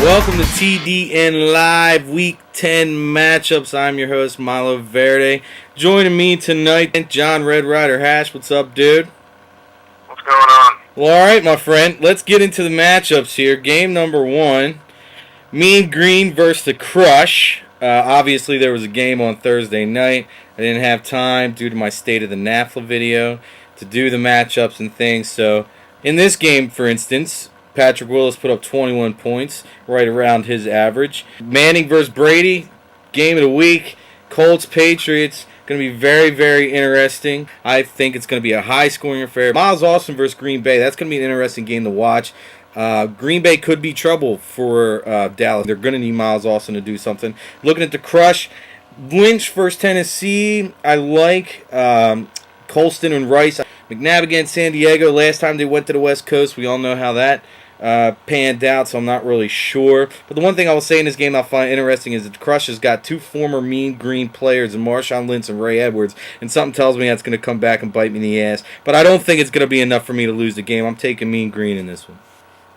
Welcome to TDN Live Week 10 matchups. I'm your host, Malo Verde. Joining me tonight, John Red Rider Hash. What's up, dude? What's going on? Well, all right, my friend. Let's get into the matchups here. Game number one, Mean Green versus the Crush. Obviously, there was a game on Thursday night. I didn't have time due to my State of the NAFLA video to do the matchups and things. So, in this game, for instance, Patrick Willis put up 21 points, right around his average. Manning versus Brady, game of the week. Colts, Patriots, going to be very, very interesting. I think it's going to be a high-scoring affair. Miles Austin versus Green Bay, that's going to be an interesting game to watch. Green Bay could be trouble for Dallas. They're going to need Miles Austin to do something. Looking at the Crush, Lynch versus Tennessee, I like Colston and Rice. McNabb against San Diego. Last time they went to the West Coast, we all know how that panned out, so I'm not really sure. But the one thing I will say in this game I find interesting is that the Crush has got two former Mean Green players, in Marshawn Lynch and Ray Edwards, and something tells me that's going to come back and bite me in the ass. But I don't think it's going to be enough for me to lose the game. I'm taking Mean Green in this one.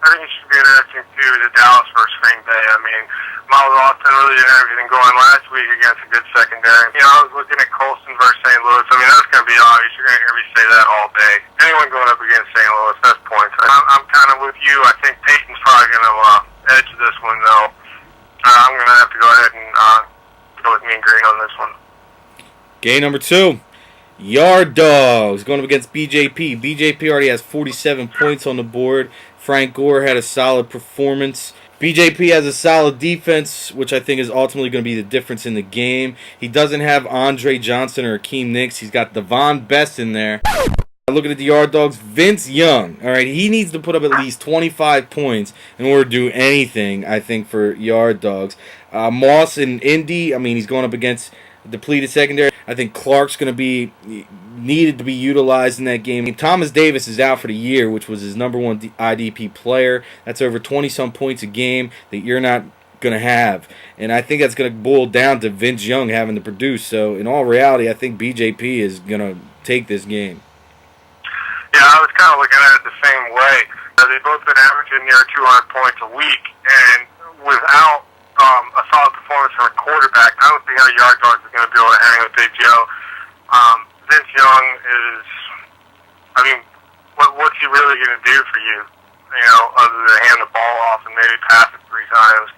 I think it should be interesting, too, the Dallas versus Green Bay. I mean, Miles Austin really didn't have everything going last week against a good secondary. You know, I was looking at Colston versus St. Louis. I mean, that's going to be obvious. You're going to hear me say that all day. Anyone going up against St. Louis, that's points. I'm kind of with you. I think Peyton's probably going to edge this one, though. I'm going to have to go ahead and go with Mean Green on this one. Game number two. Yard Dogs going up against BJP. BJP already has 47 points on the board. Frank Gore had a solid performance. BJP has a solid defense, which I think is ultimately going to be the difference in the game. He doesn't have Andre Johnson or Akeem Nicks. He's got Devon Best in there. Looking at the Yard Dogs, Vince Young. All right, he needs to put up at least 25 points in order to do anything, I think, for Yard Dogs. Moss and Indy, I mean, he's going up against depleted secondary. I think Clark's going to be needed to be utilized in that game. Thomas Davis is out for the year, which was his number one IDP player. That's over 20-some points a game that you're not going to have. And I think that's going to boil down to Vince Young having to produce. So, in all reality, I think BJP is going to take this game. Yeah, I was kind of looking at it the same way. They've both been averaging near 200 points a week, and without a solid performance from a quarterback, I don't see how Yard Dogs are going to be able to hang with Big Joe. Vince Young is, I mean, what's he really going to do for you? You know, other than hand the ball off and maybe pass it 3 times.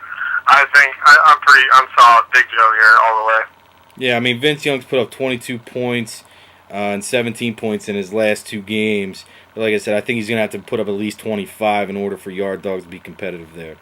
I think I'm solid Big Joe here all the way. Yeah, I mean, Vince Young's put up 22 points and 17 points in his last 2 games. But like I said, I think he's going to have to put up at least 25 in order for Yard Dogs to be competitive there.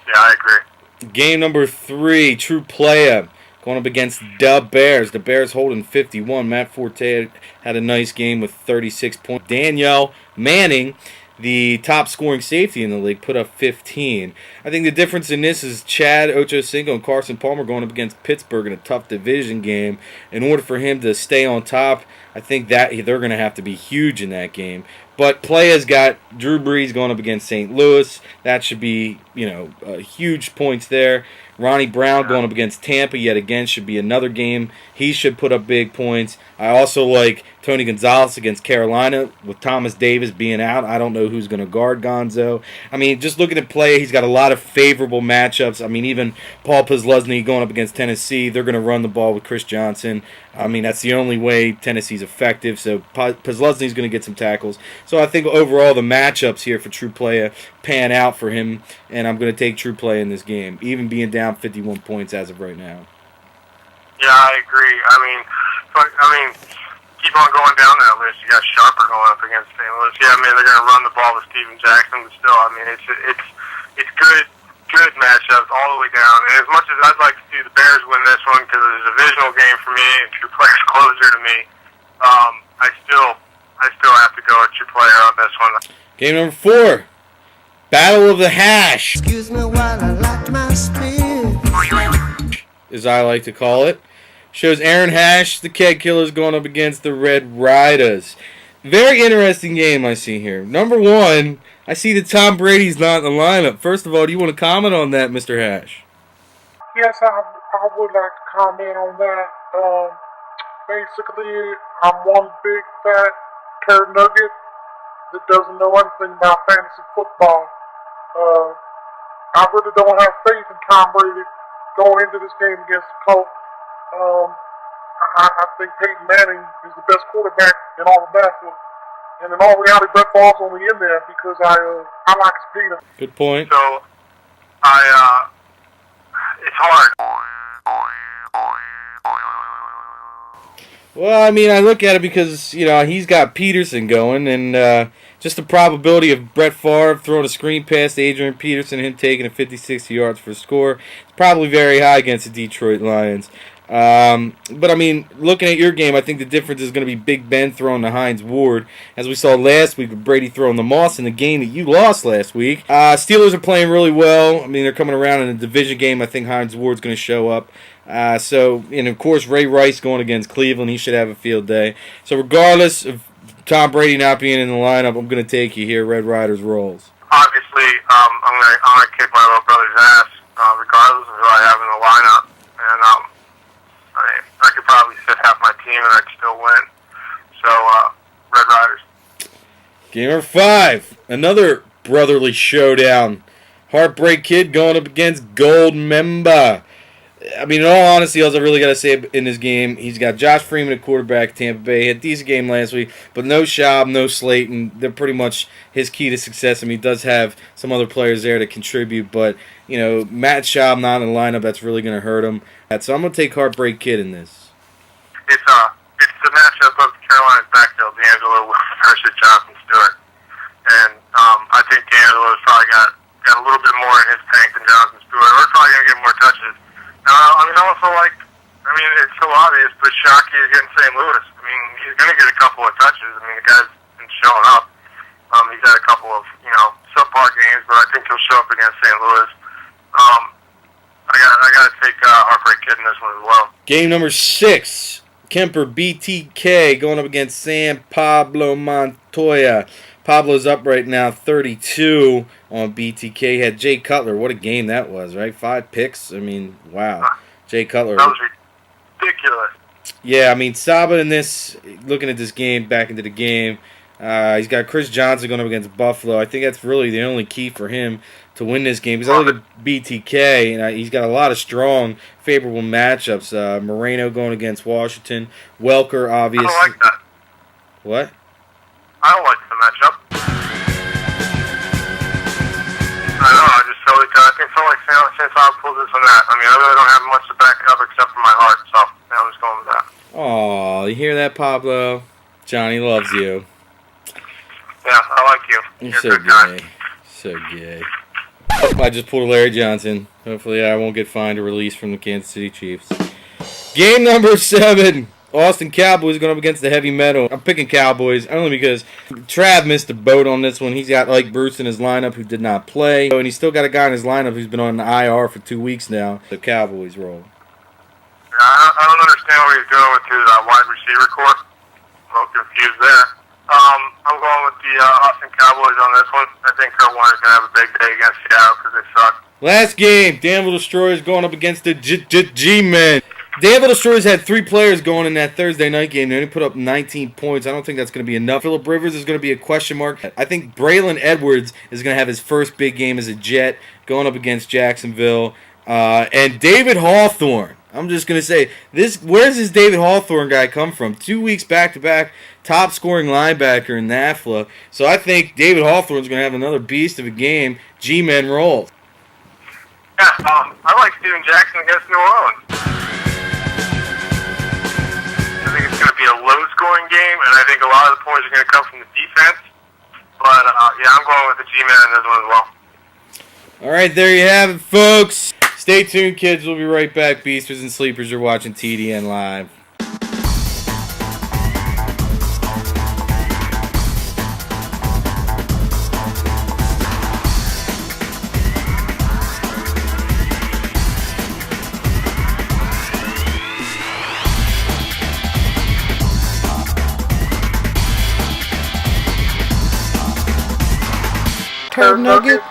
Yeah, I agree. Game number 3, True Playa, going up against the Bears. The Bears holding 51. Matt Forte had a nice game with 36 points. Danielle Manning, the top scoring safety in the league, put up 15. I think the difference in this is Chad Ochocinco and Carson Palmer going up against Pittsburgh in a tough division game. In order for him to stay on top, I think that they're going to have to be huge in that game. But Playa's got Drew Brees going up against St. Louis. That should be, huge points there. Ronnie Brown going up against Tampa yet again should be another game. He should put up big points. I also like Tony Gonzalez against Carolina with Thomas Davis being out. I don't know who's going to guard Gonzo. I mean, just looking at Playa, he's got a lot of favorable matchups. I mean, even Paul Posluszny going up against Tennessee, they're going to run the ball with Chris Johnson. I mean, that's the only way Tennessee's effective. So Posluszny's going to get some tackles. So I think overall the matchups here for True Playa pan out for him, and I'm going to take True Playa in this game, even being down 51 points as of right now. Yeah, I agree. I mean, keep on going down that list. You got Sharper going up against St. Louis. Yeah, I mean, they're going to run the ball with Steven Jackson, but still, I mean, it's good matchups all the way down. And as much as I'd like to see the Bears win this one because it's a divisional game for me and True Player's closer to me, I still have to go with True Player on this one. Game number 4, Battle of the Hash. Excuse me while I light my spear, as I like to call it. Shows Aaron Hash, the Keg Killers, going up against the Red Riders. Very interesting game I see here. Number 1, I see that Tom Brady's not in the lineup. First of all, do you want to comment on that, Mr. Hash? Yes, I would like to comment on that. Basically, I'm one big fat turd nugget that doesn't know anything about fantasy football. I really don't have faith in Tom Brady going into this game against the Colts. I think Peyton Manning is the best quarterback in all of basketball. And in all reality, Brett Favre's only in there because I like his Peter. Good point. So, it's hard. Well, I mean, I look at it because, he's got Peterson going, and just the probability of Brett Favre throwing a screen pass to Adrian Peterson and him taking it 50-60 yards for a score is probably very high against the Detroit Lions. But, I mean, looking at your game, I think the difference is going to be Big Ben throwing to Hines Ward, as we saw last week with Brady throwing the Moss in the game that you lost last week. Steelers are playing really well. I mean, they're coming around in a division game. I think Hines Ward's going to show up. And of course, Ray Rice going against Cleveland. He should have a field day. So regardless of Tom Brady not being in the lineup, I'm going to take you here. Red Riders rolls. Obviously, I'm gonna kick my little brother's ass, regardless of who I have in the lineup. And I could probably sit half my team and I'd still win. So, Red Riders. Game number 5, another brotherly showdown. Heartbreak Kid going up against Gold Member. I mean, in all honesty, all I really got to say in this game, he's got Josh Freeman at quarterback, Tampa Bay. He had a decent game last week, but no Schaub, no Slayton. They're pretty much his key to success. I mean, he does have some other players there to contribute, but, Matt Schaub not in the lineup, that's really going to hurt him. So I'm going to take Heartbreak Kid in this. It's the matchup of Carolina's backfield, D'Angelo versus Jonathan Stewart. And I think D'Angelo's probably got a little bit more in his tank than Jonathan Stewart. We're probably going to get more touches. It's so obvious, but Shockey is getting St. Louis. I mean, he's going to get a couple of touches. I mean, the guy's been showing up. He's had a couple of, subpar games, but I think he'll show up against St. Louis. I got to take Heartbreak Kid in this one as well. Game number 6, Kemper BTK going up against San Pablo Montoya. Pablo's up right now, 32 on BTK. Had Jay Cutler. What a game that was, right? 5 picks. I mean, wow. Jay Cutler. That was ridiculous. Yeah, I mean, Saba in this, looking at this game, back into the game, he's got Chris Johnson going up against Buffalo. I think that's really the only key for him to win this game. Because I look at BTK, and he's got a lot of strong, favorable matchups. Moreno going against Washington. Welker, obviously. I don't like that. What? I don't like the matchup. I don't know, I think so like since I pulled this and that. I mean, I really don't have much to back it up except for my heart, so I'm just going with that. Aw, you hear that, Pablo? Johnny loves you. Yeah, I like you. You're so gay. So gay. I just pulled a Larry Johnson. Hopefully I won't get fined or released from the Kansas City Chiefs. Game number 7. Austin Cowboys going up against the Heavy Metal. I'm picking Cowboys only because Trav missed the boat on this one. He's got Ike Bruce in his lineup who did not play. And he's still got a guy in his lineup who's been on the IR for 2 weeks now. The Cowboys roll. I don't understand what he's doing with his wide receiver core. I'm a little confused there. I'm going with the Austin Cowboys on this one. I think Kurt Warner's going to have a big day against Seattle because they suck. Last game, Danville Destroyers going up against the G-Men. Danville Destroyers had 3 players going in that Thursday night game. They only put up 19 points. I don't think that's going to be enough. Phillip Rivers is going to be a question mark. I think Braylon Edwards is going to have his first big game as a Jet going up against Jacksonville. And David Hawthorne. I'm just going to say, where's this David Hawthorne guy come from? 2 weeks back-to-back, top-scoring linebacker in NAFLA. So I think David Hawthorne's going to have another beast of a game. G-Men roll. Yeah, I like Steven Jackson against New Orleans. I think it's going to be a low-scoring game, and I think a lot of the points are going to come from the defense. But, I'm going with the G-Men in this one as well. All right, there you have it, folks. Stay tuned, kids. We'll be right back. Beasters and Sleepers are watching TDN Live. Turd Nugget.